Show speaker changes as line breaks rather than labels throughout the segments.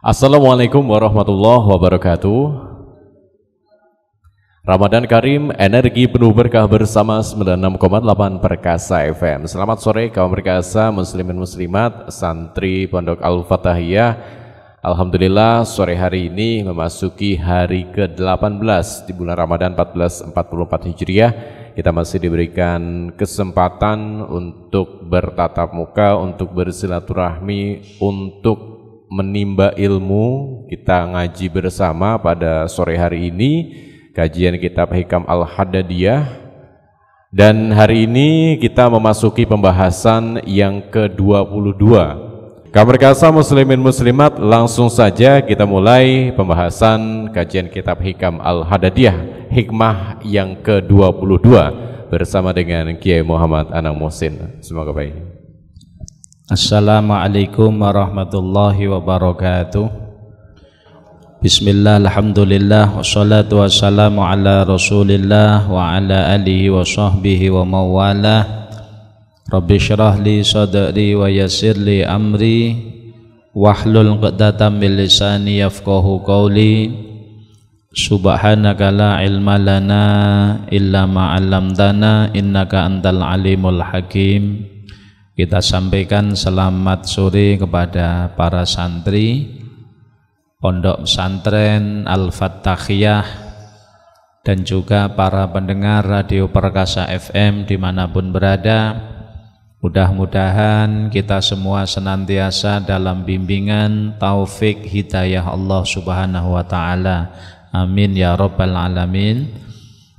Assalamualaikum warahmatullahi wabarakatuh. Ramadan Karim, energi penuh berkah bersama 96,8 Perkasa FM. Selamat sore kaum perkasa, muslimin muslimat, santri Pondok Al-Fatahiyah. Alhamdulillah sore hari ini memasuki hari ke-18 di bulan Ramadan 1444 Hijriah. Kita masih diberikan kesempatan untuk bertatap muka, untuk bersilaturahmi, untuk menimba ilmu. Kita ngaji bersama pada sore hari ini kajian kitab Hikam Al-Haddadiyah, dan hari ini kita memasuki pembahasan yang ke-22. Kaum perkasa muslimin muslimat, langsung saja kita mulai pembahasan kajian kitab Hikam Al-Haddadiyah, hikmah yang ke-22 bersama dengan Kiai Muhammad Anang Muhsin. Semoga baik.
Assalamualaikum warahmatullahi wabarakatuh. Bismillah, alhamdulillah, wassalatu wassalamu ala rasulillah wa ala alihi wa sahbihi wa mawalah. Rabbi syrah li sadri wa yassir li amri wahlul 'uqdatam min lisani yafqahu qawli. Subhanaka la ilma lana illa ma 'allamtana innaka antal alimul hakim. Kita sampaikan selamat sore kepada para santri Pondok Pesantren Al-Fatahiyah dan juga para pendengar Radio Perkasa FM dimanapun berada. Mudah-mudahan kita semua senantiasa dalam bimbingan taufik hidayah Allah Subhanahu wa Ta'ala. Amin ya Rabbal Alamin.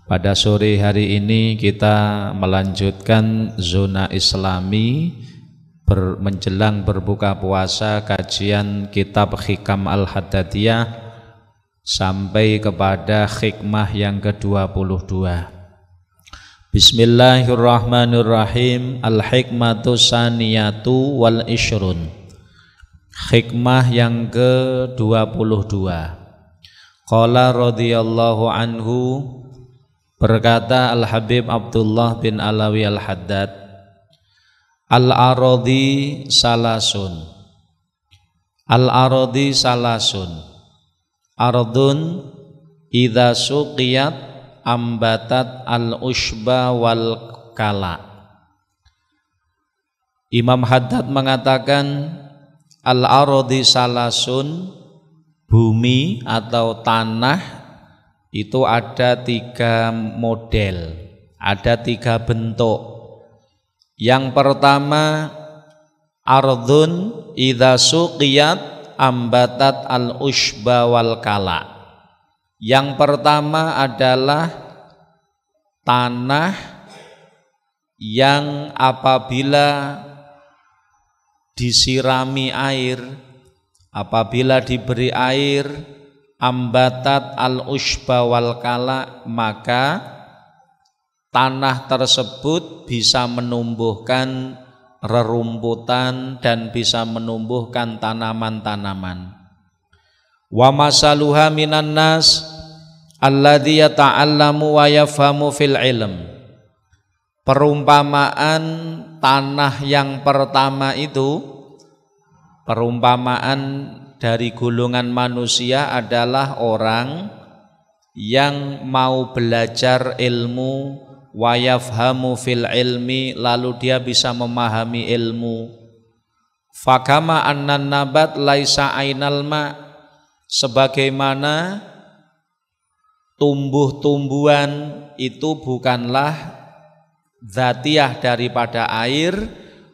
Pada sore hari ini kita melanjutkan zona Islami menjelang berbuka puasa, kajian kitab Hikam Al-Haddadiyah sampai kepada hikmah yang ke-22. Bismillahirrahmanirrahim. Al-hikmatu saniyatu wal ishrun. Hikmah yang ke-22. Qala radhiyallahu anhu, berkata Al-Habib Abdullah bin Alawi Al-Haddad, Al-aradi salasun. Al-aradi salasun. Ardun idza suqiyat ambatat al-ushba wal kala. Imam Haddad mengatakan al-aradi salasun, bumi atau tanah itu ada 3 model, ada 3 bentuk. Yang pertama, ardhun idza suqiyat ambatat al-ushba wal kala. Yang pertama adalah tanah yang apabila disirami air, apabila diberi air, ambatat al-ushba wal kala, maka tanah tersebut bisa menumbuhkan rerumputan dan bisa menumbuhkan tanaman-tanaman. Wa masaluha minan nas alladzi yata'allamu wa yafhamu fil ilm. Perumpamaan tanah yang pertama itu, perumpamaan dari golongan manusia adalah orang yang mau belajar ilmu, wa yafhamu fil ilmi, lalu dia bisa memahami ilmu. Fakama annan nabat laisa ainal ma, sebagaimana tumbuh-tumbuhan itu bukanlah dzatiyah daripada air,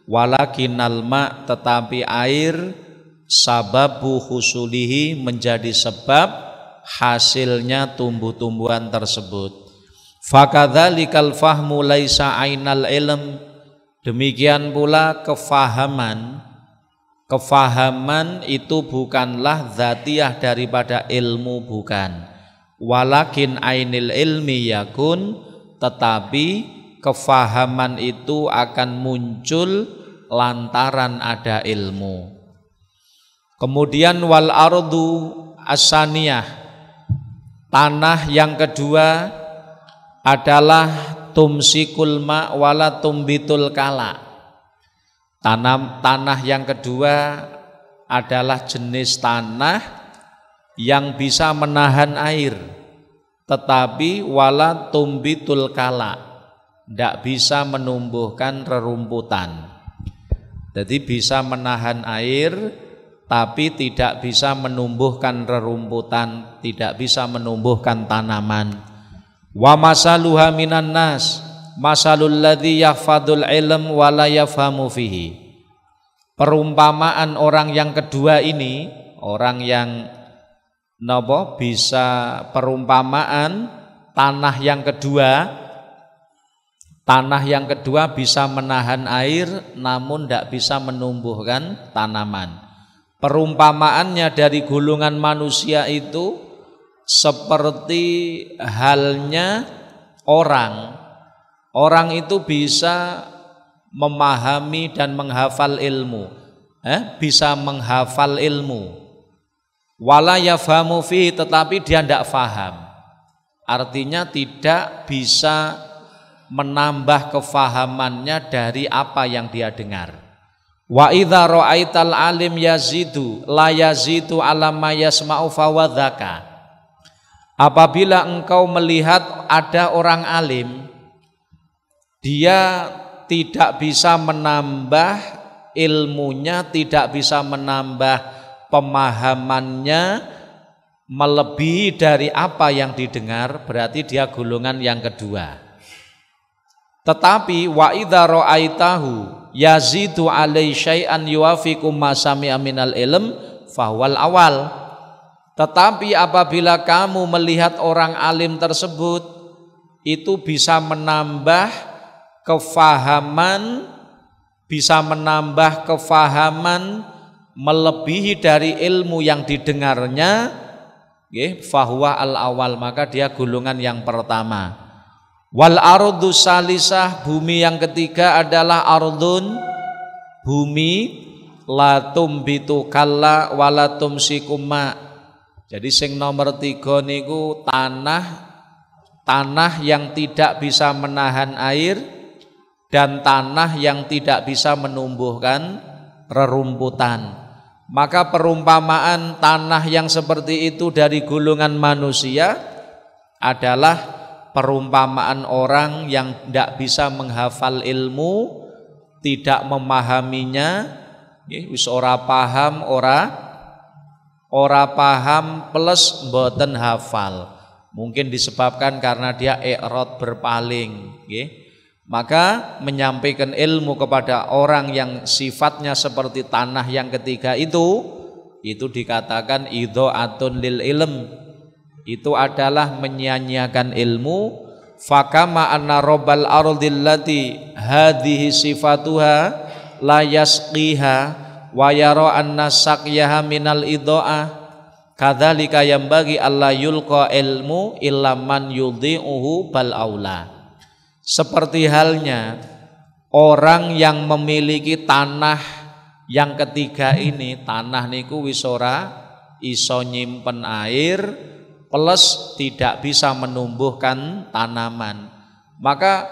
walakinnal ma, tetapi air sababu husulihi, menjadi sebab hasilnya tumbuh-tumbuhan tersebut. Fakadzalikal fahmu laisa ainal ilm, demikian pula kefahaman itu bukanlah dzatiyah daripada ilmu, bukan. Walakin ainil ilmi yakun, tetapi kefahaman itu akan muncul lantaran ada ilmu. Kemudian wal ardu asaniyah, tanah yang kedua adalah tumsikul ma wala tumbitul kala. Tanah yang kedua adalah jenis tanah yang bisa menahan air, tetapi wala tumbitul kala, tidak bisa menumbuhkan rerumputan. Jadi bisa menahan air tapi tidak bisa menumbuhkan rerumputan, tidak bisa menumbuhkan tanaman. Wa masaluha minan nas masalul ladzi yahfadul ilm wa la yafhamu fihi. Perumpamaan orang yang kedua ini, orang yang bisa perumpamaan tanah yang kedua bisa menahan air namun tidak bisa menumbuhkan tanaman. Perumpamaannya dari golongan manusia itu seperti halnya orang. Orang itu bisa memahami dan menghafal ilmu, bisa menghafal ilmu. Wala yafhamu fihi, tetapi dia tidak faham. Artinya tidak bisa menambah kefahamannya dari apa yang dia dengar. Wa idza ra'aital alim yazidu la yazidu ala ma yasma'u fawadzaka. Apabila engkau melihat ada orang alim, dia tidak bisa menambah ilmunya, tidak bisa menambah pemahamannya melebihi dari apa yang didengar, berarti dia golongan yang kedua. Tetapi wa idza ra'aitahu yazidu alai syai'an yuwafiqu ma sami'a minal ilm fahwal awal. Tetapi apabila kamu melihat orang alim tersebut itu bisa menambah kefahaman melebihi dari ilmu yang didengarnya, fahuwa al awal, maka dia golongan yang pertama. Wal ardu salisah, bumi yang ketiga adalah ardun, bumi la tumbitu kalla wala tumsikumma. Jadi sing nomor 3 niku tanah yang tidak bisa menahan air dan tanah yang tidak bisa menumbuhkan rerumputan. Maka perumpamaan tanah yang seperti itu dari golongan manusia adalah perumpamaan orang yang tidak bisa menghafal ilmu, tidak memahaminya, wis ora paham plus mboten hafal. Mungkin disebabkan karena dia i'rad berpaling, maka menyampaikan ilmu kepada orang yang sifatnya seperti tanah yang ketiga itu dikatakan idha'atun lil ilm. Itu adalah menyia-nyiakan ilmu. Fakama anna rabbal ardil lati hadhihi sifatuha la yasqiha wa yara anna saqyaha minal idha'ah kadzalika yambagi alla yulqa ilmu illa man yudhi'uhu bal aula. Seperti halnya orang yang memiliki tanah yang ketiga ini, tanah niku wis ora iso nyimpen air plus tidak bisa menumbuhkan tanaman, maka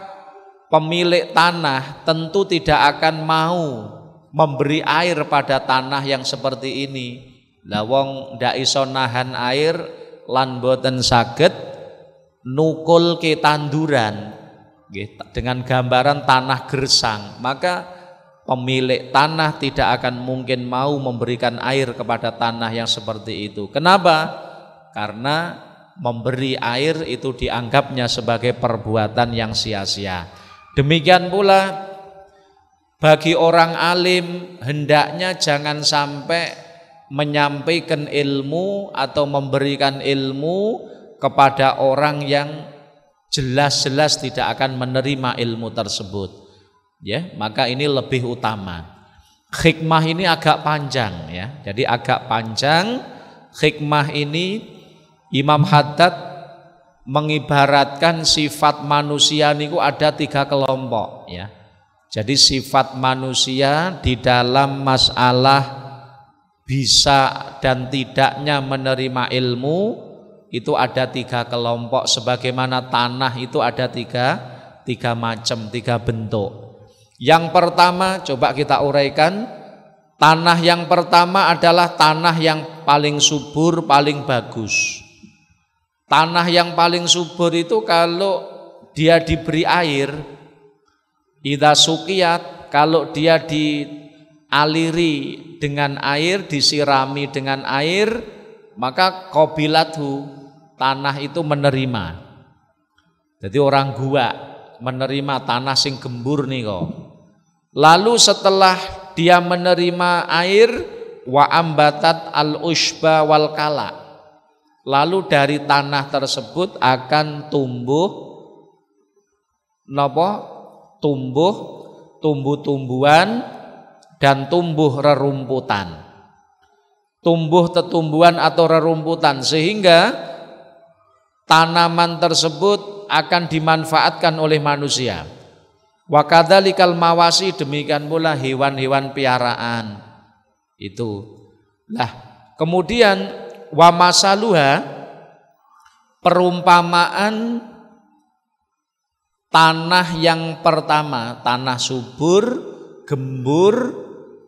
pemilik tanah tentu tidak akan mau memberi air pada tanah yang seperti ini. Lah wong ndak iso nahan air lan boten saged nukul ke tanduran dengan gambaran tanah gersang, maka pemilik tanah tidak akan mungkin mau memberikan air kepada tanah yang seperti itu. Kenapa? Karena memberi air itu dianggapnya sebagai perbuatan yang sia-sia. Demikian pula bagi orang alim, hendaknya jangan sampai menyampaikan ilmu atau memberikan ilmu kepada orang yang jelas-jelas tidak akan menerima ilmu tersebut. Maka ini lebih utama. Hikmah ini agak panjang, Jadi agak panjang hikmah ini. Imam Haddad mengibaratkan sifat manusia niku ada 3 kelompok, Jadi sifat manusia di dalam masalah bisa dan tidaknya menerima ilmu itu ada 3 kelompok, sebagaimana tanah itu ada tiga macam, 3 bentuk. Yang pertama coba kita uraikan, Tanah yang pertama adalah tanah yang paling subur, paling bagus. Tanah yang paling subur itu kalau dia diberi air, idza suqiyat, kalau dia dialiri dengan air, disirami dengan air, maka qabilathu, tanah itu menerima. Jadi orang gua menerima tanah sing gembur nih kok. Lalu setelah dia menerima air, wa ambatat al-ushba wal kala, lalu dari tanah tersebut akan tumbuh tumbuh-tumbuhan dan tumbuh rerumputan, tumbuh tetumbuhan atau rerumputan, sehingga tanaman tersebut akan dimanfaatkan oleh manusia. Wa kadzalikal mawasi, demikian pula hewan-hewan piaraan itu. Nah, kemudian wa masaluha, perumpamaan tanah yang pertama, tanah subur, gembur,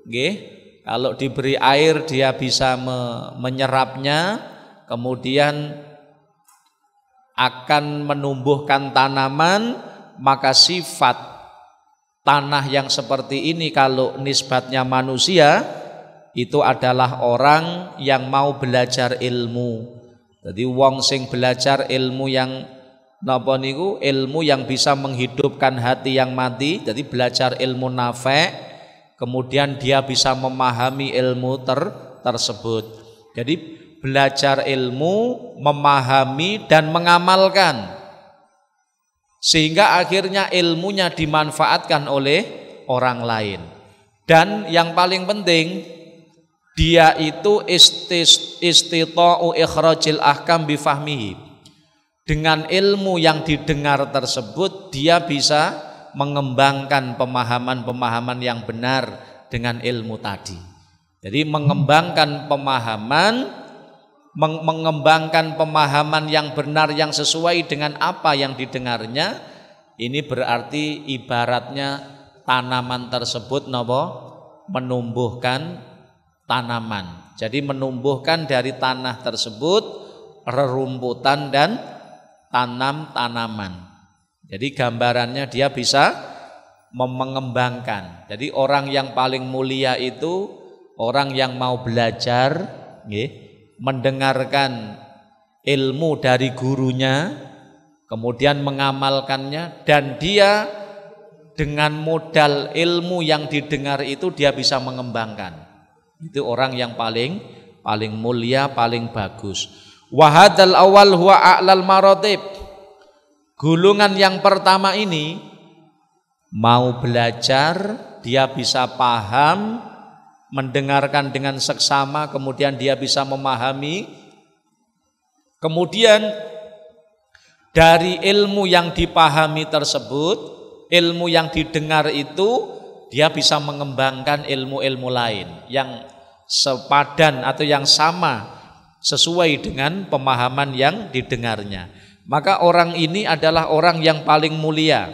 nggih. Kalau diberi air dia bisa menyerapnya, kemudian akan menumbuhkan tanaman, maka sifat tanah yang seperti ini kalau nisbatnya manusia itu adalah orang yang mau belajar ilmu. Jadi wong sing belajar ilmu yang napa niku, ilmu yang bisa menghidupkan hati yang mati. Jadi belajar ilmu nafi', kemudian dia bisa memahami ilmu tersebut. Jadi belajar ilmu, memahami dan mengamalkan, sehingga akhirnya ilmunya dimanfaatkan oleh orang lain. Dan yang paling penting, dia itu istita'u ikhrajil ahkam bifahmihi. Dengan ilmu yang didengar tersebut dia bisa mengembangkan pemahaman-pemahaman yang benar dengan ilmu tadi. Jadi mengembangkan pemahaman yang benar, yang sesuai dengan apa yang didengarnya. Ini berarti ibaratnya tanaman tersebut menumbuhkan tanaman. Jadi menumbuhkan dari tanah tersebut rerumputan dan tanaman. Jadi gambarannya dia bisa mengembangkan. Jadi orang yang paling mulia itu orang yang mau belajar, mendengarkan ilmu dari gurunya, kemudian mengamalkannya, dan dia dengan modal ilmu yang didengar itu dia bisa mengembangkan. Itu orang yang paling mulia, paling bagus. Wahadal awal huwa a'lal maratib. Golongan yang pertama ini mau belajar, dia bisa paham, mendengarkan dengan seksama, kemudian dia bisa memahami, kemudian dari ilmu yang dipahami tersebut, ilmu yang didengar itu, dia bisa mengembangkan ilmu-ilmu lain yang sepadan atau yang sama sesuai dengan pemahaman yang didengarnya. Maka orang ini adalah orang yang paling mulia,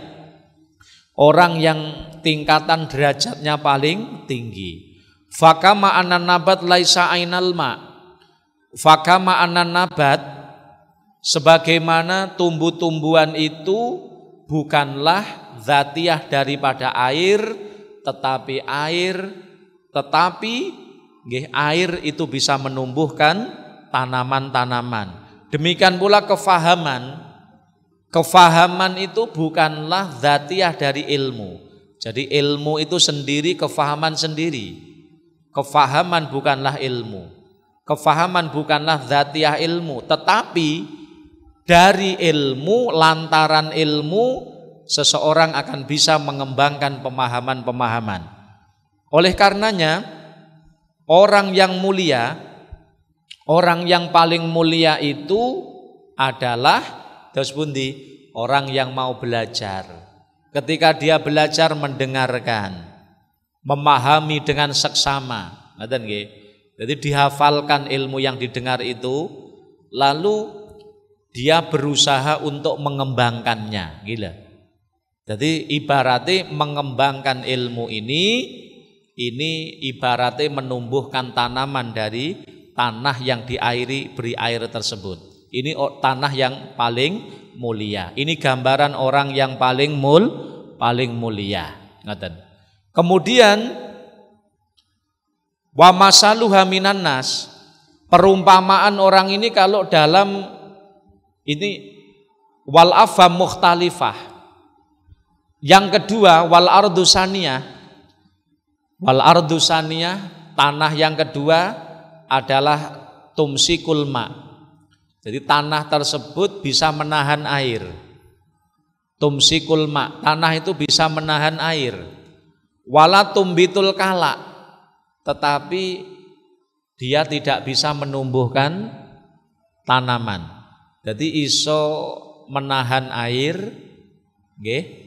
orang yang tingkatan derajatnya paling tinggi. Fakama anan nabat laisa ainal ma. Fakama anan nabat, sebagaimana tumbuh-tumbuhan itu bukanlah dzatiyah daripada air, tetapi air itu bisa menumbuhkan tanaman-tanaman. Demikian pula kefahaman itu bukanlah dzatiyah dari ilmu. Jadi ilmu itu sendiri, kefahaman sendiri. Kefahaman bukanlah ilmu. Kefahaman bukanlah dzatiyah ilmu, tetapi dari ilmu, lantaran ilmu seseorang akan bisa mengembangkan pemahaman-pemahaman. Oleh karenanya orang yang mulia, orang yang paling mulia itu adalah orang yang mau belajar. Ketika dia belajar, mendengarkan, memahami dengan seksama, jadi dihafalkan ilmu yang didengar itu, lalu dia berusaha untuk mengembangkannya. Jadi ibaratnya mengembangkan ilmu ini ini ibaratnya menumbuhkan tanaman dari tanah yang diairi beri air tersebut. Ini tanah yang paling mulia. Ini gambaran orang yang paling mulia. Ngoten. Kemudian wa masaluha minan nas, perumpamaan orang ini kalau dalam ini wal afham mukhtalifah. Yang kedua wal ardu saniyah. Wal ardu saniyah, tanah yang kedua adalah tumsikul ma. Jadi tanah tersebut bisa menahan air. Tumsikul ma, tanah itu bisa menahan air. Wala tumbitul kala, tetapi dia tidak bisa menumbuhkan tanaman. Jadi iso menahan air, nggih.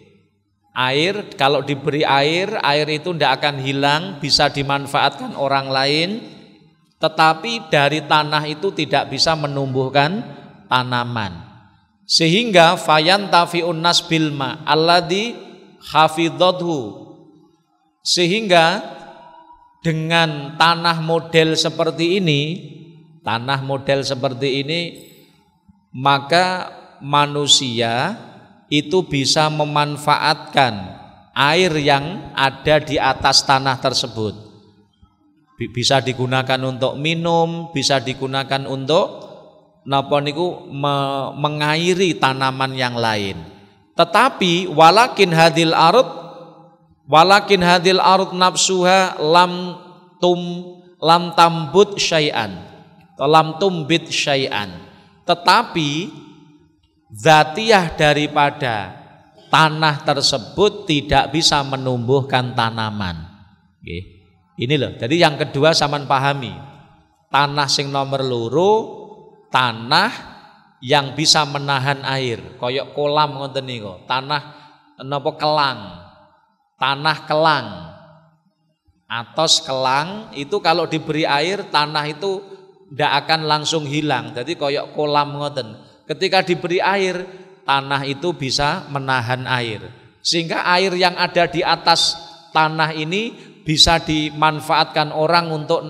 Air kalau diberi air itu tidak akan hilang, bisa dimanfaatkan orang lain. Tetapi dari tanah itu tidak bisa menumbuhkan tanaman. Sehingga fayantafi'un nas bilma alladhi hafidhathu. Sehingga dengan tanah model seperti ini, maka manusia itu bisa memanfaatkan air yang ada di atas tanah tersebut. Bisa digunakan untuk minum, bisa digunakan untuk mengairi tanaman yang lain. Tetapi walakin hadil ard nafsuha lam tambut syai'an, lam tumbit syai'an. Tetapi zatiyah daripada tanah tersebut tidak bisa menumbuhkan tanaman. Ini loh. Jadi yang kedua sampean pahami. Tanah sing nomor loro, tanah yang bisa menahan air, koyok kolam ngoten niku. Tanah napa kelang. Tanah kelang. Atos kelang itu kalau diberi air tanah itu tidak akan langsung hilang. Jadi koyok kolam ngoten. Ketika diberi air, tanah itu bisa menahan air. Sehingga air yang ada di atas tanah ini bisa dimanfaatkan orang untuk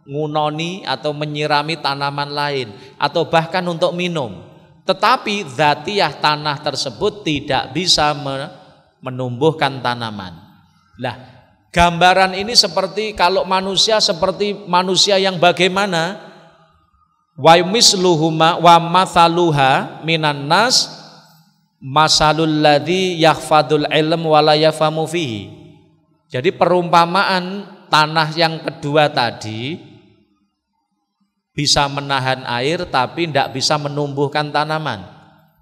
ngunoni atau menyirami tanaman lain atau bahkan untuk minum. Tetapi zatiyah tanah tersebut tidak bisa menumbuhkan tanaman. Nah, gambaran ini seperti kalau manusia seperti manusia yang bagaimana? Wa misluhuma wa mathaluha minan nas masalul ladzi yakhfadul ilm wa la yafamu fihi. Jadi perumpamaan tanah yang kedua tadi bisa menahan air tapi tidak bisa menumbuhkan tanaman.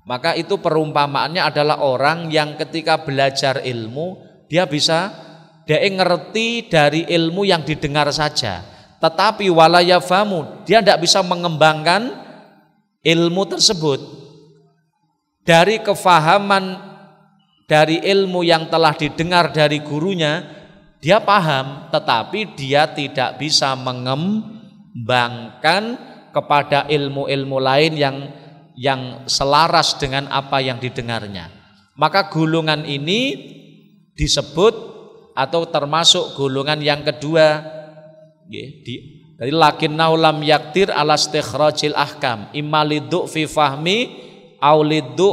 Maka itu perumpamaannya adalah orang yang ketika belajar ilmu dia ngerti dari ilmu yang didengar saja. Tetapi wala yafamu, dia tidak bisa mengembangkan ilmu tersebut. Dari kefahaman dari ilmu yang telah didengar dari gurunya, dia paham, tetapi dia tidak bisa mengembangkan kepada ilmu-ilmu lain yang selaras dengan apa yang didengarnya. Maka golongan ini disebut atau termasuk golongan yang kedua. Dari lakinnau lam yaktir ala istikhrajil ahkam imma liddu fi fahmi au liddu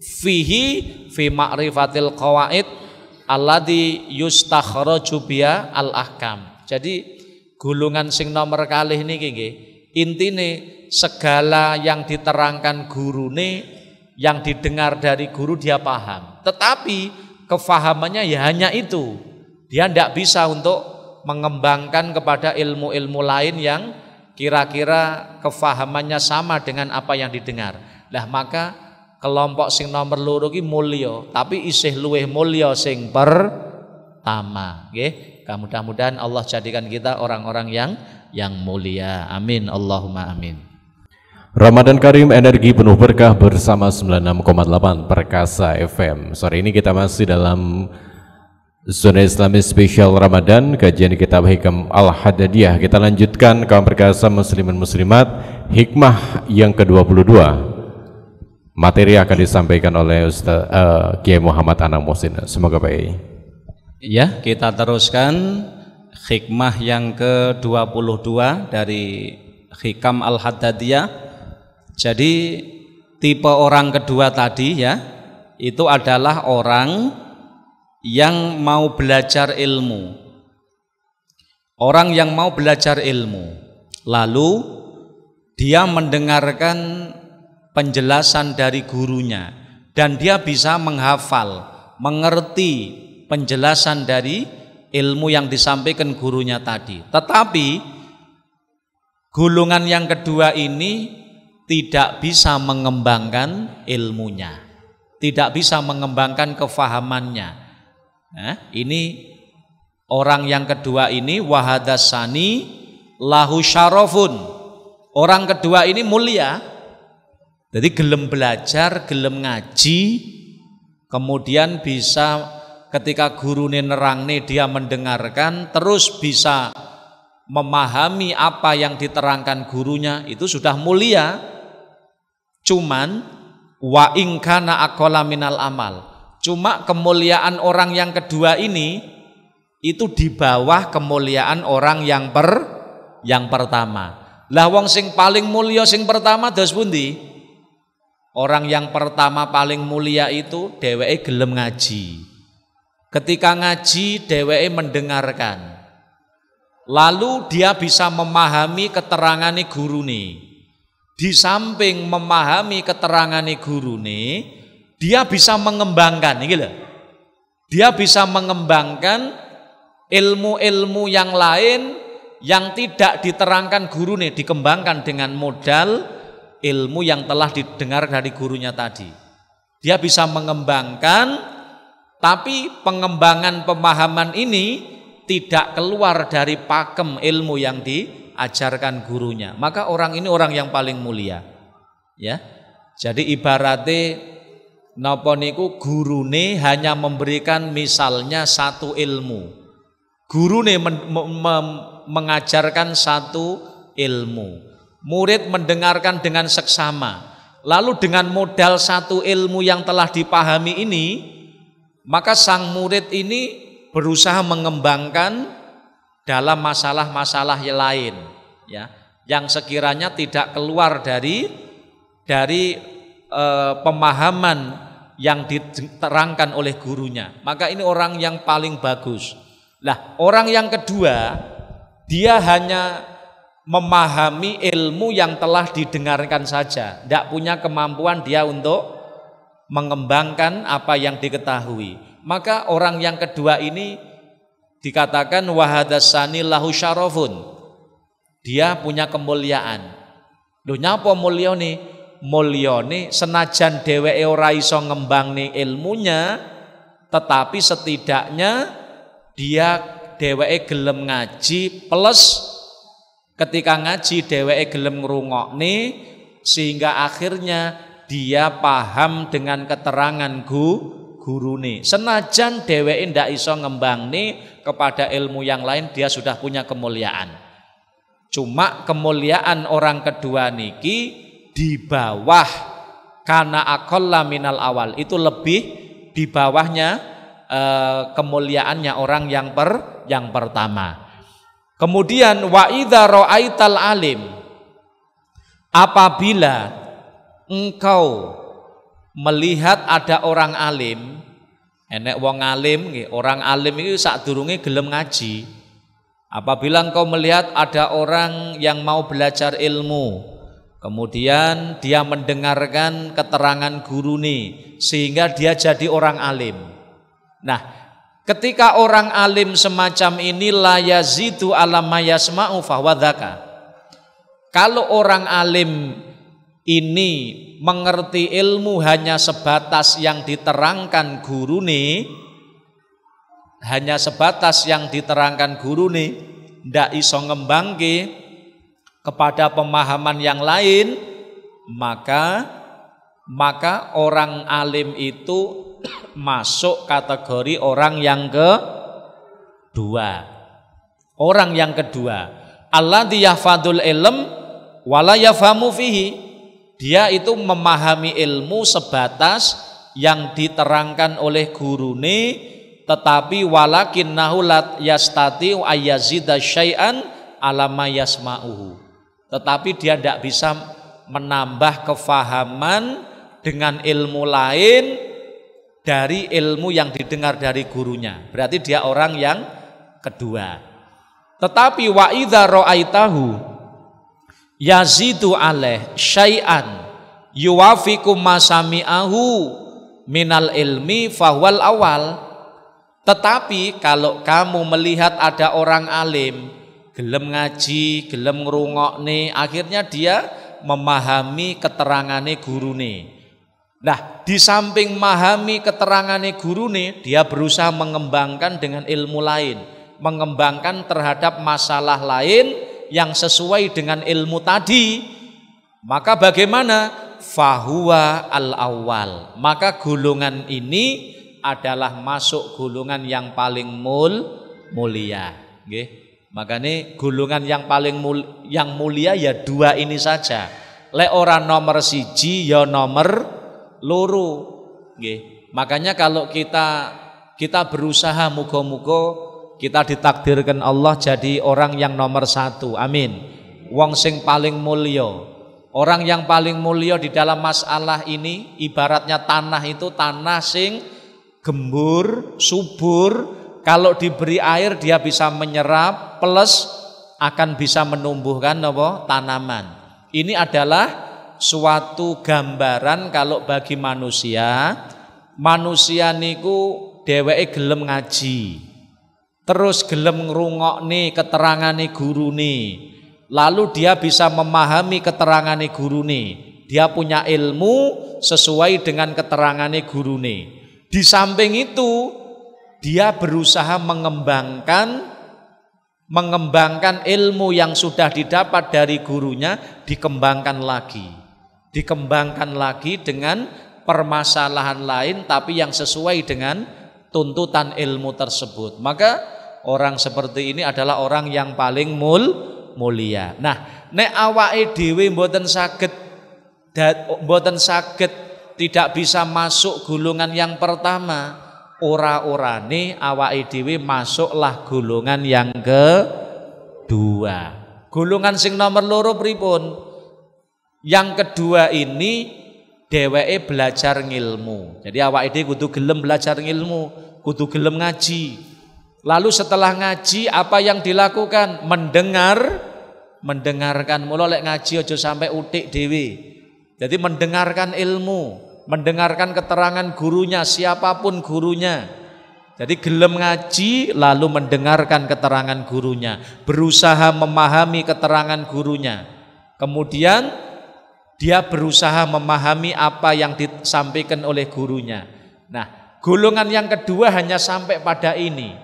fihi fi ma'rifatil qawaid alladhi yustakhraju biha al ahkam. Jadi golongan sing nomor kalih niki nggih, intine segala yang diterangkan gurune, yang didengar dari guru dia paham. Tetapi kefahamannya ya hanya itu. Dia tidak bisa untuk mengembangkan kepada ilmu-ilmu lain yang kira-kira kefahamannya sama dengan apa yang didengar. Lah maka kelompok sing nomor loro ki mulya, tapi isih luwih mulya sing pertama, nggih. Mudah-mudahan Allah jadikan kita orang-orang yang mulia. Amin, Allahumma amin.
Ramadan Karim, energi penuh berkah bersama 96,8 Perkasa FM. Sore ini kita masih dalam Zona Islami Spesial Ramadan, kajian kitab Hikam Al-Hadadiyah. Kita lanjutkan kaum perkasa muslimin muslimat, hikmah yang ke-22. Materi akan disampaikan oleh Kiai Muhammad Anang Muhsin. Semoga baik.
Ya, kita teruskan hikmah yang ke-22 dari Hikam Al-Haddadiyah. Jadi tipe orang kedua tadi ya, itu adalah orang yang mau belajar ilmu. Orang yang mau belajar ilmu, lalu dia mendengarkan penjelasan dari gurunya dan dia bisa menghafal, mengerti penjelasan dari ilmu yang disampaikan gurunya tadi. Tetapi golongan yang kedua ini tidak bisa mengembangkan ilmunya, tidak bisa mengembangkan kefahamannya. Nah, ini orang yang kedua ini wahadasani lahu syarafun. Orang kedua ini mulia. Jadi gelem belajar, gelem ngaji, kemudian bisa ketika gurune nerangne dia mendengarkan, terus bisa memahami apa yang diterangkan gurunya, itu sudah mulia. Cuman wa in kana aqalla minal amal. Cuma kemuliaan orang yang kedua ini itu di bawah kemuliaan orang yang pertama. Lah wong sing paling mulia sing pertama dos pundi? Orang yang pertama paling mulia itu dheweke gelem ngaji. Ketika ngaji dheweke mendengarkan. Lalu dia bisa memahami keterangane gurune. Di samping memahami keterangane gurune, dia bisa mengembangkan iki lho. Dia bisa mengembangkan ilmu-ilmu yang lain yang tidak diterangkan gurune, dikembangkan dengan modal ilmu yang telah didengar dari gurunya tadi. Dia bisa mengembangkan, tapi pengembangan pemahaman ini tidak keluar dari pakem ilmu yang diajarkan gurunya. Maka orang ini orang yang paling mulia. Ya. Jadi ibaratnya napa niku gurune hanya memberikan misalnya satu ilmu. Gurune mengajarkan satu ilmu, murid mendengarkan dengan seksama. Lalu dengan modal satu ilmu yang telah dipahami ini, maka sang murid ini berusaha mengembangkan dalam masalah-masalah yang lain, ya, yang sekiranya tidak keluar dari pemahaman yang diterangkan oleh gurunya. Maka ini orang yang paling bagus. Lah, orang yang kedua, dia hanya memahami ilmu yang telah didengarkan saja, tidak punya kemampuan dia untuk mengembangkan apa yang diketahui. Maka orang yang kedua ini dikatakan wahadasani lahu syarafun. Dia punya kemuliaan. Lho nyapa mulyane? Mulyane senajan dheweke ora iso ngembangne ilmunya, tetapi setidaknya dia dheweke gelem ngaji, plus ketika ngaji dheweke gelem ngrungokne, sehingga akhirnya dia paham dengan keterangan gurune. Senajan dheweke ndak iso ngembangne kepada ilmu yang lain, dia sudah punya kemuliaan. Cuma kemuliaan orang kedua niki di bawah kana aqalla minal awal, itu lebih di bawahnya kemuliaannya orang yang pertama. Kemudian wa idza ra'aital alim, apabila engkau melihat ada orang alim, enek wong alim nggih, orang alim itu sadurunge gelem ngaji. Apabila engkau melihat ada orang yang mau belajar ilmu, kemudian dia mendengarkan keterangan gurune sehingga dia jadi orang alim. Nah, ketika orang alim semacam ini la yazidu ala ma yasma'u fahuwa dzaka. Kalau orang alim ini mengerti ilmu hanya sebatas yang diterangkan gurune, hanya sebatas yang diterangkan gurune, ndak iso ngembangke kepada pemahaman yang lain, maka orang alim itu masuk kategori orang yang kedua. Orang yang kedua, alladzi yahfadzul ilm wala yafhamu fihi. Dia itu memahami ilmu sebatas yang diterangkan oleh gurune, tetapi walakinnahu la yastati ayyazida syai'an alama yasma'uhu. Tetapi dia tidak bisa menambah kefahaman dengan ilmu lain dari ilmu yang didengar dari gurunya. Berarti dia orang yang kedua. Tetapi wa idza ra'aitahu yazidu alaih syai'an yuwafiqu masami'ahu minal ilmi fahwal awal. Tetapi kalau kamu melihat ada orang alim gelem ngaji, gelem ngrungokne, akhirnya dia memahami keterangane gurune. Nah, di samping memahami keterangane gurune, dia berusaha mengembangkan dengan ilmu lain, mengembangkan terhadap masalah lain yang sesuai dengan ilmu tadi. Maka bagaimana? Fahuwa al-awwal. Maka golongan ini adalah masuk golongan yang paling mulia. Nggih. Makanya golongan yang paling mulia ya dua ini saja. Lek ora nomor siji ya nomor loro. Nggih. Makanya kalau kita berusaha muga-muga kita ditakdirkan Allah jadi orang yang nomor satu. Amin. Wong sing paling mulia. Orang yang paling mulia di dalam masalah ini ibaratnya tanah itu tanah sing gembur, subur. Kalau diberi air dia bisa menyerap plus akan bisa menumbuhkan apa? Tanaman. Ini adalah suatu gambaran kalau bagi manusia niku dheweke gelem ngaji. Terus gelem ngrungokne keterangane gurune. Lalu dia bisa memahami keterangane gurune. Dia punya ilmu sesuai dengan keterangane gurune. Di samping itu dia berusaha mengembangkan ilmu yang sudah didapat dari gurunya, dikembangkan lagi dengan permasalahan lain tapi yang sesuai dengan tuntutan ilmu tersebut. Maka orang seperti ini adalah orang yang paling mulia. Nah, nek awake dhewe mboten saged tidak bisa masuk golongan yang pertama, ora-orane awake dhewe masuklah golongan yang kedua. Golongan sing nomor loro pripun? Yang kedua ini dheweke belajar ngilmu. Jadi awake dhewe kudu gelem belajar ngilmu, kudu gelem ngaji. Lalu setelah ngaji apa yang dilakukan? Mendengarkan. Mula lek ngaji aja sampai utik dhewe. Jadi mendengarkan ilmu, mendengarkan keterangan gurunya, siapapun gurunya. Jadi gelem ngaji lalu mendengarkan keterangan gurunya, berusaha memahami keterangan gurunya. Kemudian dia berusaha memahami apa yang disampaikan oleh gurunya. Nah, golongan yang kedua hanya sampai pada ini.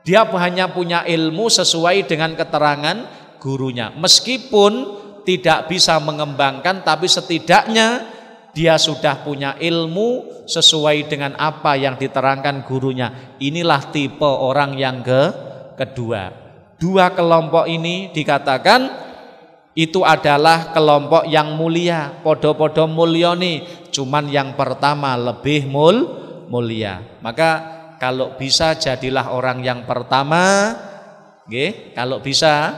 Dia hanya punya ilmu sesuai dengan keterangan gurunya. Meskipun tidak bisa mengembangkan, tapi setidaknya dia sudah punya ilmu sesuai dengan apa yang diterangkan gurunya. Inilah tipe orang yang kedua. Dua kelompok ini dikatakan itu adalah kelompok yang mulia. Podo-podo mulia nih, cuman yang pertama lebih mulia. Maka kalau bisa jadilah orang yang pertama, nggih. Kalau bisa,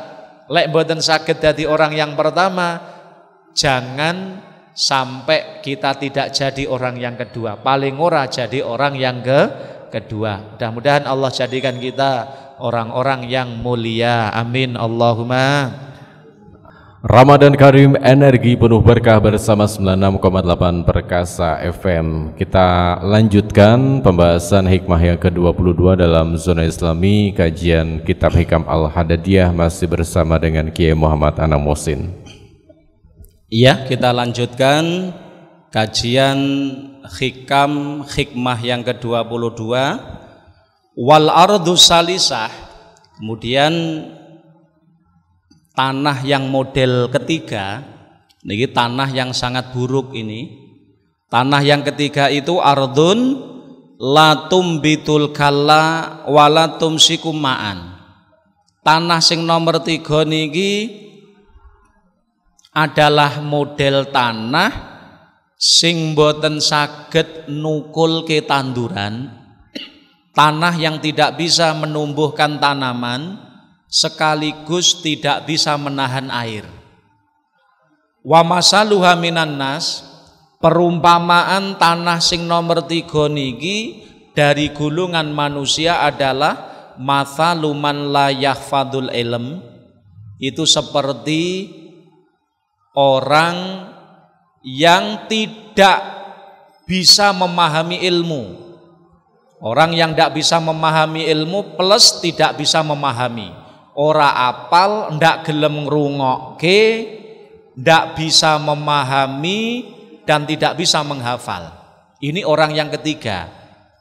lek mboten saged dadi orang yang pertama, jangan sampai kita tidak jadi orang yang kedua. Paling ora jadi orang yang kedua. Mudah-mudahan Allah jadikan kita orang-orang yang mulia. Amin Allahumma.
Ramadan Karim, energi penuh berkah bersama 96,8 Perkasa FM. Kita lanjutkan pembahasan hikmah yang ke-22 dalam Zona Islami, kajian Kitab Hikam Al-Hadadiyah, masih bersama dengan Kiai Muhammad Anam Muhsin.
Iya, kita lanjutkan kajian hikmah yang ke-22. Wal ardu salisah. Kemudian tanah yang model ketiga, ini tanah yang sangat buruk ini. Tanah yang ketiga itu ardun latum bitul kalla walatum sikumaan. Tanah sing nomor 3 niki adalah model tanah sing boten saged nukul ke tanduran, tanah yang tidak bisa menumbuhkan tanaman sekaligus tidak bisa menahan air. Wa masaluha minan nas, perumpamaan tanah sing nomor 3 niki dari gulungan manusia adalah mathaluman la yahfadul ilm, itu seperti orang yang tidak bisa memahami ilmu. Orang yang tidak bisa memahami ilmu plus tidak bisa memahami. Ora apal, ndak gelem ngrungokke, ndak bisa memahami dan tidak bisa menghafal. Ini orang yang ketiga.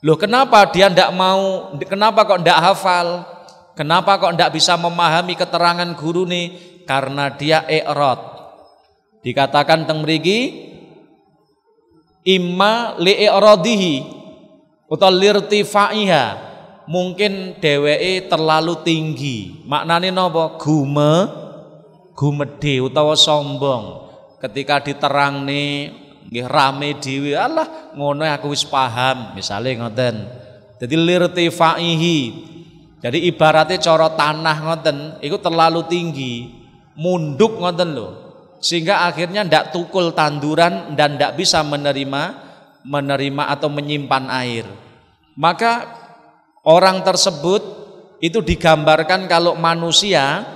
Loh, kenapa dia ndak mau? Kenapa kok ndak hafal? Kenapa kok ndak bisa memahami keterangan guru nih? Karena dia i'rad. Dikatakan teng mriki imma li'iradihi utawa lirtifaiha, mungkin dheweke terlalu tinggi. Maknane napa? Gumedhe utawa sombong. Ketika diterangne nggih rame dhewe, alah ngono aku wis paham, misale ngoten. Jadi lirtifaihi. Jadi ibaratnya cara tanah ngoten iku terlalu tinggi, munduk ngoten lho. Sehingga akhirnya ndak tukul tanduran dan ndak bisa menerima atau menyimpan air. Maka orang tersebut itu digambarkan kalau manusia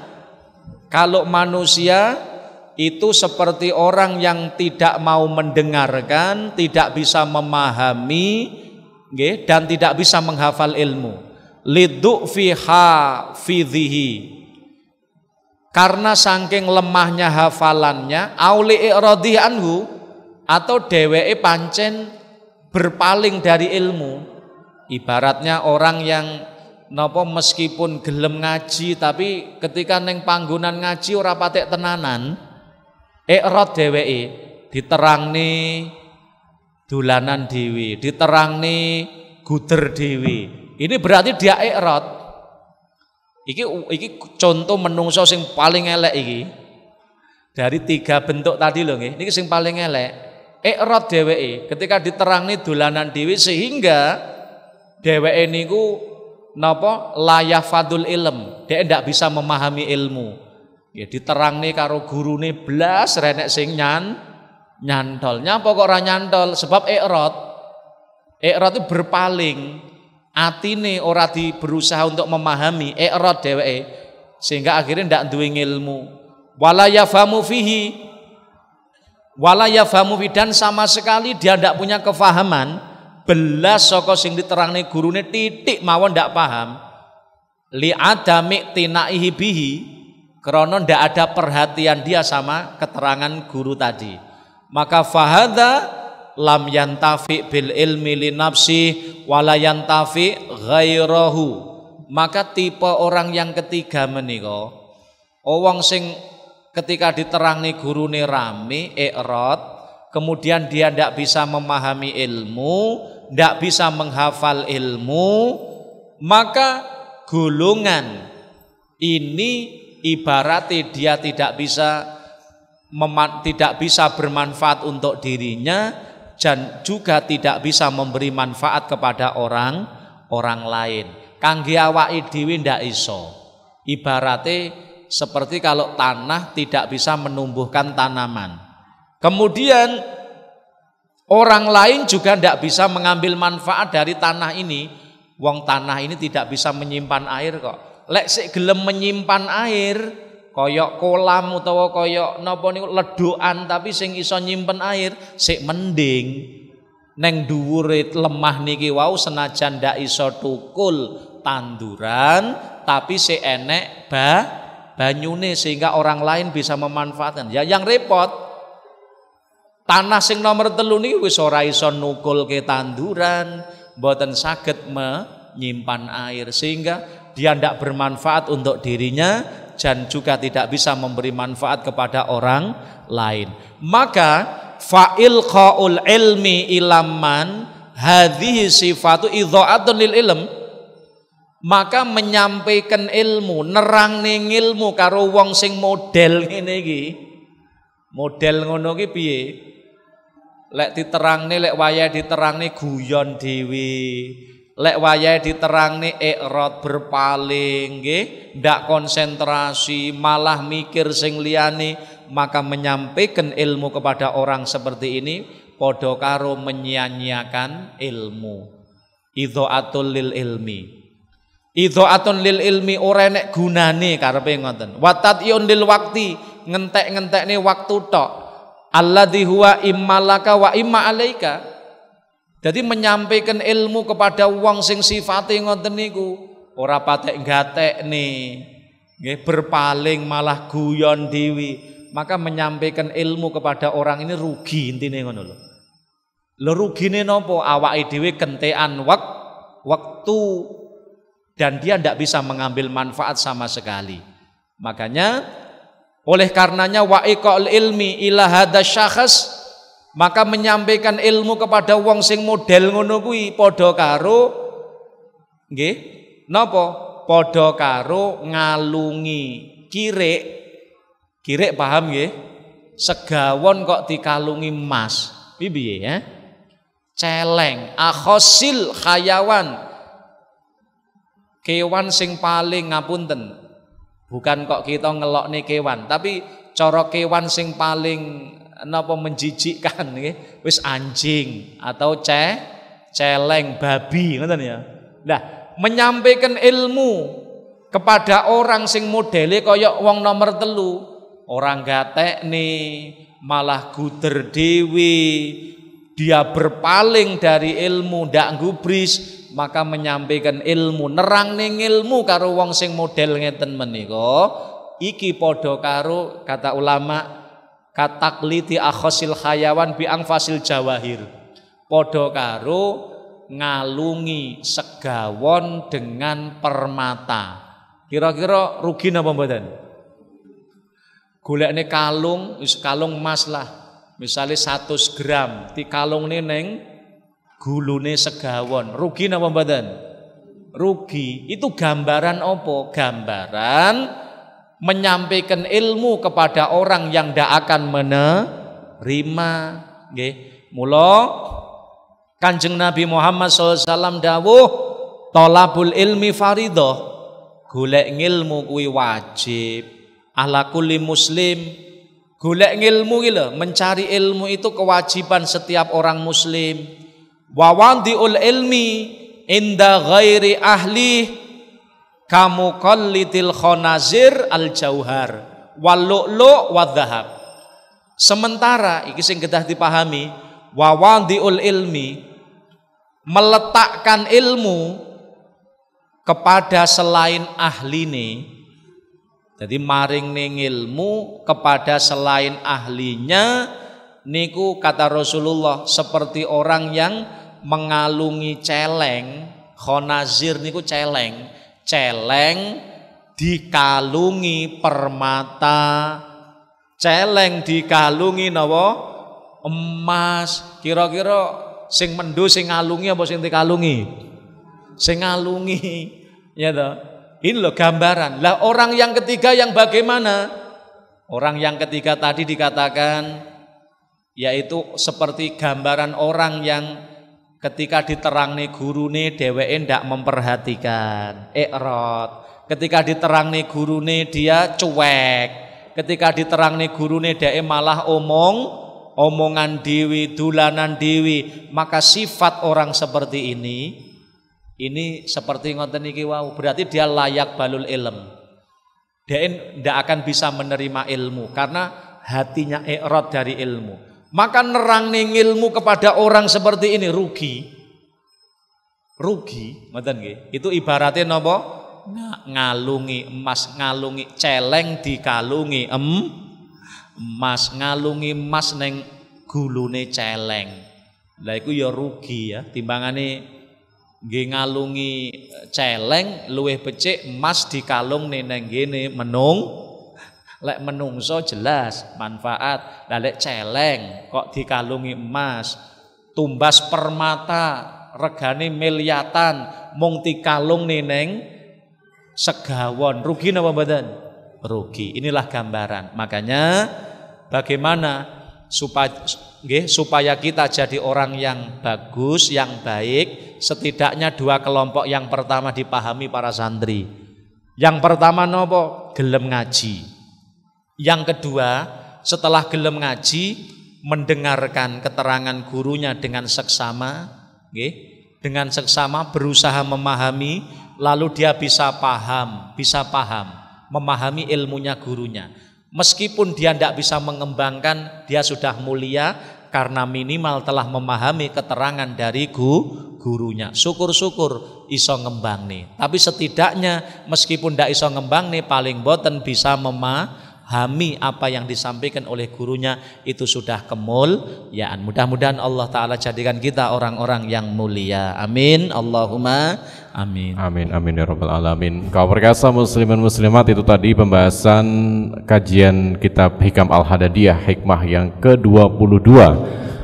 itu seperti orang yang tidak mau mendengarkan, tidak bisa memahami, dan tidak bisa menghafal ilmu. Lidu'fi hafidhihi, karena saking lemahnya hafalannya, auli i'radhi anhu, atau dheweke pancen berpaling dari ilmu. Ibaratnya orang yang napa meskipun gelem ngaji tapi ketika neng panggonan ngaji ora patek tenanan, i'rad dheweke, diterangne dolanan dhewe, diterangne guder dhewe. Ini berarti dia i'rad. Iki contoh menungso sing paling elek iki. Dari 3 bentuk tadi lho nggih, niki sing paling elek. I'rad dheweke ketika diterangne dolanan dhewe sehingga dheweke niku napa layah fadul ilm, dhek ndak bisa memahami ilmu. Ya diterangne karo gurune blas renek sing nyantol. Nyapa kok ora nyantol? Sebab i'rad. I'rad itu berpaling. Atine ora berusaha untuk memahami, i'rad dheweke sehingga akhirnya ndak duwe ilmu. Wala yafamu fihi. Wala yafamu fi, dan sama sekali dia ndak punya kefahaman belas saka sing diterangne gurune titik mawon ndak paham. Li adami tinaihi bihi, krana ndak ada perhatian dia sama keterangan guru tadi. Maka fahadha lam yantafi bil ilmi li nafsi wala yantafi ghairahu. Maka tipe orang yang ketiga menika wong sing ketika diterangi gurune rame i'rad, kemudian dia ndak bisa memahami ilmu, ndak bisa menghafal ilmu, maka golongan ini ibaratnya dia tidak bisa bermanfaat untuk dirinya dan juga tidak bisa memberi manfaat kepada orang lain. Kangge awake dhewe ndak iso. Ibaratnya seperti kalau tanah tidak bisa menumbuhkan tanaman. Kemudian orang lain juga tidak bisa mengambil manfaat dari tanah ini. Wong tanah ini tidak bisa menyimpan air kok. Lek sik gelem menyimpan air, koyok kolam utawa koyok napa niku ledokan tapi sing iso nyimpen air, sik mending. Neng dhuwure lemah niki wau senajan ndak iso tukul tanduran, tapi sik enek banyune sehingga orang lain bisa memanfaatkan. Ya yang repot tanah sing nomor 3 niki wis ora iso nukulke tanduran, mboten saged menyimpan air sehingga dia tidak bermanfaat untuk dirinya dan juga tidak bisa memberi manfaat kepada orang lain. Maka fa'ilqaul ilmi ilaman hadhihi sifatu idha'atun lil ilm, maka menyampaikan ilmu, nerangne ilmu karo wong sing model ngene iki. Model ngono ki piye? Lek diterangne, lek wayah diterangne guyon dhewe, lek wayahe diterangne ikrad berpaling nggih, ndak konsentrasi, malah mikir sing liyane, maka menyampaikan ilmu kepada orang seperti ini padha karo menyia-nyiakan ilmu. Idhaatul lil ilmi. Idhaatun lil ilmi ora enek gunane karepe ngoten. Wa tatyun lil waqti, ngentek-ngentekne waktu tok. Alladzi huwa immalaka wa imma alaika. Jadi menyampaikan ilmu kepada wong sing sifate ngoten niku ora patek gatekne, nggih, berpaling malah guyon dewi. Maka menyampaikan ilmu kepada orang ini rugi intine ngono lho. Lho rugine napa? Awake dhewe kentekan waktu dan dia tidak bisa mengambil manfaat sama sekali. Makanya oleh karenanya wa'iqal ilmi ila hadza syakhs, maka menyampaikan ilmu kepada wong sing model ngono kuwi padha karo nggih napa? Padha karo ngalungi kirik paham nggih? Segawon kok dikalungi emas. Piye ya? Celeng, akhosil hayawan, kewan sing paling ngapunten. Bukan kok kita ngelokne kewan, tapi cara kewan sing paling napa menjijikkan nggih, wis anjing atau celeng, babi ngoten ya. Nah, menyampaikan ilmu kepada orang sing modele kaya wong nomor 3, orang gatekne malah guder dewi, dia berpaling dari ilmu, ndak gubris, maka menyampaikan ilmu, nerangne ilmu karo wong sing model ngeten menika iki padha karo kata ulama katakliti akhosil hayawan bi angfasil jawahir, padha karo ngalungi segawon dengan permata. Kira-kira rugi napa mboten? Golekne kalung, wis kalung emas lah. Misalnya 100 gram dikalungne neng gulune segawon, rugi napa mboten? Rugi. Itu gambaran apa? Gambaran menyampaikan ilmu kepada orang yang ndak akan menerima nggih. Mula Kanjeng Nabi Muhammad SAW dawuh thalabul ilmi fardhah, golek ilmu kuwi wajib ala kulli muslim. Golek ilmu iki lho, mencari ilmu itu kewajiban setiap orang muslim. Wa wandiul ilmi inda ghairi ahli kamu qallitil khonazir al jauhar wal lu'lu' wad dhahab. Sementara iki sing kedah dipahami, wa wandiul ilmi, meletakkan ilmu kepada selain ahline. Jadi maring ning ilmu kepada selain ahlinya niku kata Rasulullah seperti orang yang mengalungi celeng. Khonazir niku celeng dikalungi permata, celeng dikalungi napa? Emas. Kira-kira sing mendho sing ngalungi apa sing dikalungi? Sing ngalungi. Ya toh? Ini loh gambaran. Lah orang yang ketiga yang bagaimana? Orang yang ketiga tadi dikatakan yaitu seperti gambaran orang yang ketika diterangne gurune dheweke ndak memperhatikan, ikrad. Ketika diterangne gurune dia cuek. Ketika diterangne gurune dheweke malah omongan dewi, dulanan dewi. Maka sifat orang seperti ini seperti ngoten niki wau, berarti dia layak balul ilm. Dia ndak akan bisa menerima ilmu karena hatinya ikrad dari ilmu. Maka nerangne ilmu kepada orang seperti ini rugi, ngoten nggih. Itu ibaratnya napa? Ngalungi emas, ngalungi celeng dikalungi emas, ngalungi emas neng gulune celeng. Lah iku ya rugi ya, timbangane nggih ngalungi celeng luwih becik emas dikalungne nang ngene menung. Lek menungso jelas manfaat. Lah lek celeng kok dikalungi emas, tumbas permata regane miliatan mung dikalungne neng segawon, rugi napa mboten? Rugi. Inilah gambaran. Makanya bagaimana supaya kita jadi orang yang bagus, yang baik, setidaknya dua kelompok yang pertama dipahami para santri. Yang pertama nopo? Gelem ngaji. Yang kedua, setelah gelem ngaji, mendengarkan keterangan gurunya dengan seksama, dengan seksama berusaha memahami, lalu dia bisa paham, memahami ilmunya gurunya. Meskipun dia tidak bisa mengembangkan, dia sudah mulia karena minimal telah memahami keterangan dari gurunya. Syukur-syukur iso ngembang nih. Tapi setidaknya meskipun tidak iso ngembang nih, paling boten bisa memahami apa yang disampaikan oleh gurunya, itu sudah kemuliaan. Mudah-mudahan Allah Ta'ala jadikan kita orang-orang yang mulia. Amin. Allahumma amin.
Amin amin ya rabbal alamin. Kaum perkasa muslimin muslimat, itu tadi pembahasan kajian kitab Hikam Al-Hadadiyah, hikmah yang ke-22.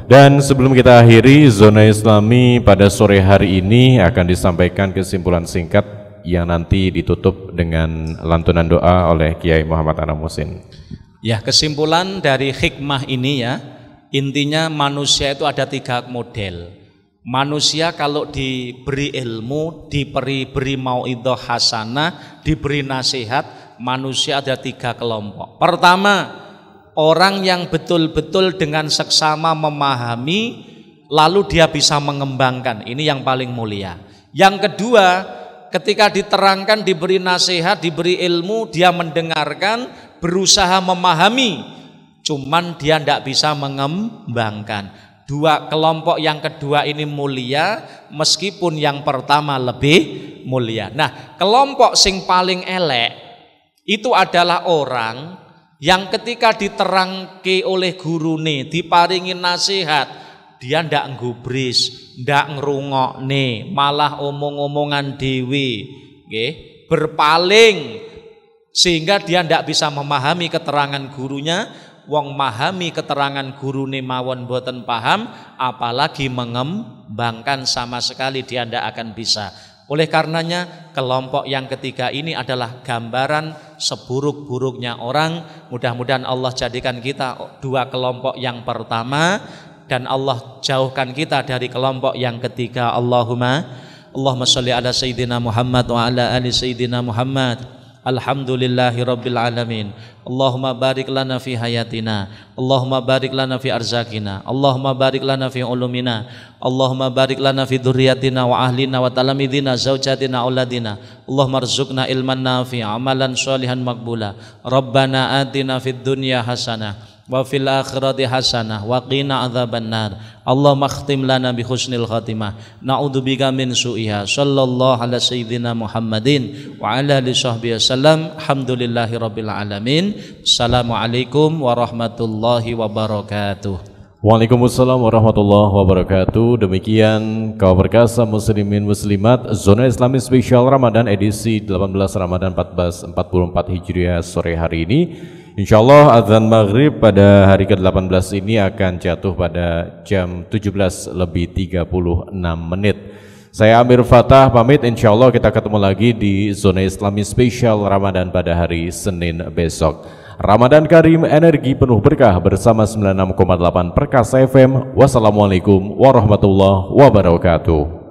Dan sebelum kita akhiri Zona Islami pada sore hari ini, akan disampaikan kesimpulan singkat yang nanti ditutup dengan lantunan doa oleh Kiai Muhammad Anam Muhsin.
Ya, kesimpulan dari hikmah ini ya, intinya manusia itu ada 3 model. Manusia kalau diberi ilmu, diberi mauidhah hasanah, diberi nasihat, manusia ada 3 kelompok. Pertama, orang yang betul-betul dengan seksama memahami, lalu dia bisa mengembangkan. Ini yang paling mulia. Yang kedua, ketika diterangkan, diberi nasihat, diberi ilmu, dia mendengarkan, berusaha memahami, cuman dia tidak bisa mengembangkan. 2 kelompok yang kedua ini mulia, meskipun yang pertama lebih mulia. Nah, kelompok sing paling elek itu adalah orang yang ketika diterangke oleh gurune, diparingi nasihat, dia ndak nggubris, ndak ngrungokne, malah omong-omongan dewe, berpaling, sehingga dia ndak bisa memahami keterangan gurunya. Wong mahami keterangan gurune mawon boten paham, apalagi mengembangkan, sama sekali dia ndak akan bisa. Oleh karenanya kelompok yang ketiga ini adalah gambaran seburuk-buruknya orang. Mudah-mudahan Allah jadikan kita 2 kelompok yang pertama, dan Allah jauhkan kita dari kelompok yang ketiga. Allahumma sholli ala sayyidina Muhammad wa ala ali sayyidina Muhammad. Alhamdulillahi rabbil alamin. Allahumma barik lana fi hayatina, Allahumma barik lana fi arzakina, Allahumma barik lana fi ulumina, Allahumma barik lana fi dzurriyyatina wa ahlina wa talamidina zaujatina auladina. Allahumma rzuqna ilman nafi'a, amalan sholihan maqbula. Rabbana atina fid dunya hasanah wa fil akhirati hasanah wa qina adzabannar. Allahumma khtim lana bi husnil khatimah, na'udzubika min su'iha. Sallallahu ala sayyidina Muhammadin wa ala alihi sahbihi wasallam. Alhamdulillahi rabbil alamin. Assalamualaikum warahmatullahi wabarakatuh.
Waalaikumsalam warahmatullahi wabarakatuh. Demikian kaum perkasa muslimin muslimat, Zona Islami Spesial Ramadan edisi 18 Ramadan 1444 Hijriah sore hari ini. Insyaallah azan maghrib pada hari ke-18 ini akan jatuh pada jam 17:36. Saya Amir Fatah pamit, insyaallah kita ketemu lagi di Zona Islami Spesial Ramadan pada hari Senin besok. Ramadan Karim, energi penuh berkah bersama 96,8 Perkasa FM. Wassalamualaikum warahmatullahi wabarakatuh.